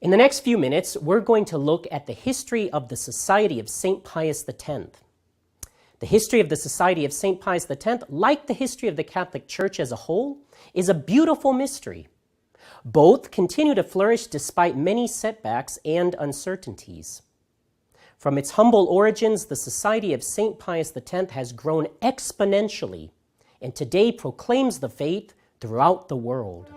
In the next few minutes, we're going to look at the history of the Society of St. Pius X. The history of the Society of St. Pius X, like the history of the Catholic Church as a whole, is a beautiful mystery. Both continue to flourish despite many setbacks and uncertainties. From its humble origins, the Society of St. Pius X has grown exponentially and today proclaims the faith throughout the world.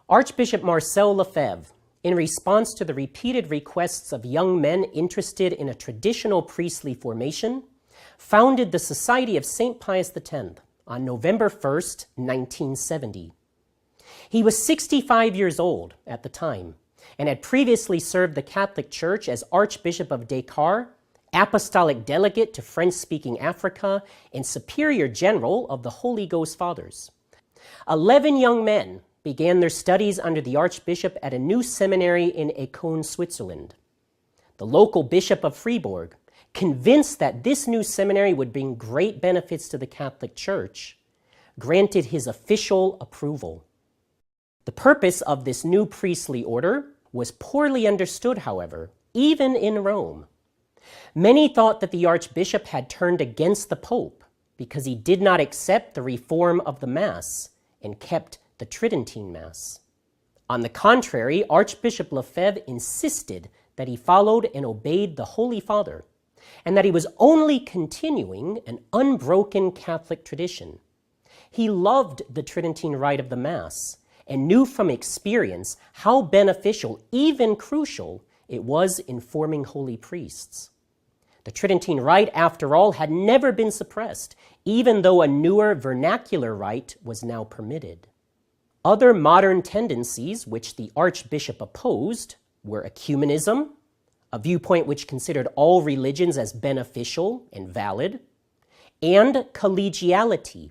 Archbishop Marcel Lefebvre, in response to the repeated requests of young men interested in a traditional priestly formation, founded the Society of St. Pius X on November 1st, 1970. He was 65 years old at the time and had previously served the Catholic Church as Archbishop of Dakar, Apostolic Delegate to French-speaking Africa, and Superior General of the Holy Ghost Fathers. 11 young men began their studies under the Archbishop at a new seminary in Écône, Switzerland. The local Bishop of Fribourg, convinced that this new seminary would bring great benefits to the Catholic Church, granted his official approval. The purpose of this new priestly order was poorly understood, however, even in Rome. Many thought that the Archbishop had turned against the Pope because he did not accept the reform of the Mass and kept the Tridentine Mass. On the contrary, Archbishop Lefebvre insisted that he followed and obeyed the Holy Father, and that he was only continuing an unbroken Catholic tradition. He loved the Tridentine rite of the Mass and knew from experience how beneficial, even crucial, it was in forming holy priests. The Tridentine rite, after all, had never been suppressed, even though a newer vernacular rite was now permitted. Other modern tendencies which the Archbishop opposed were ecumenism, a viewpoint which considered all religions as beneficial and valid, and collegiality,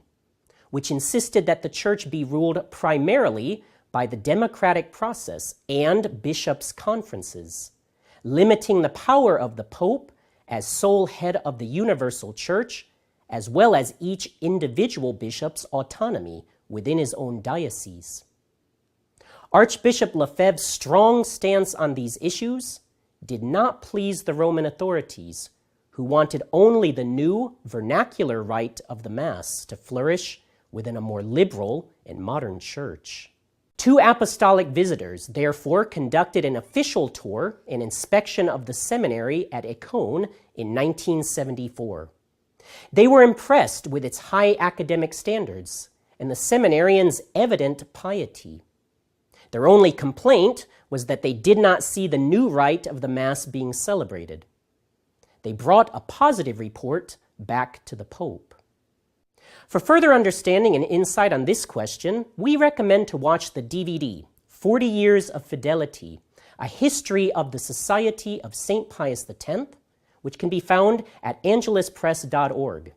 which insisted that the Church be ruled primarily by the democratic process and bishops' conferences, limiting the power of the Pope as sole head of the universal Church, as well as each individual bishop's autonomy within his own diocese. Archbishop Lefebvre's strong stance on these issues did not please the Roman authorities, who wanted only the new vernacular rite of the Mass to flourish within a more liberal and modern church. Two apostolic visitors, therefore, conducted an official tour and inspection of the seminary at Écône in 1974. They were impressed with its high academic standards and the seminarians' evident piety. Their only complaint was that they did not see the new rite of the Mass being celebrated. They brought a positive report back to the Pope. For further understanding and insight on this question, we recommend to watch the DVD, 40 Years of Fidelity, a history of the Society of St. Pius X, which can be found at angeluspress.org.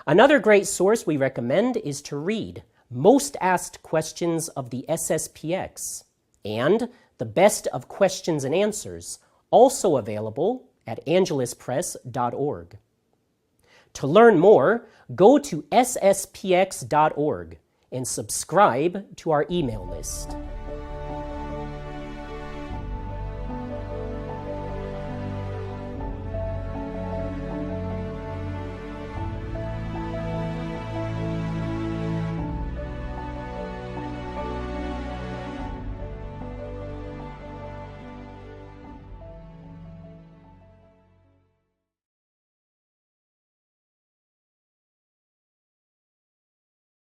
Another great source we recommend is to read Most Asked Questions of the FSSPX and The Best of Questions and Answers, also available at angeluspress.org. To learn more, go to sspx.org and subscribe to our email list.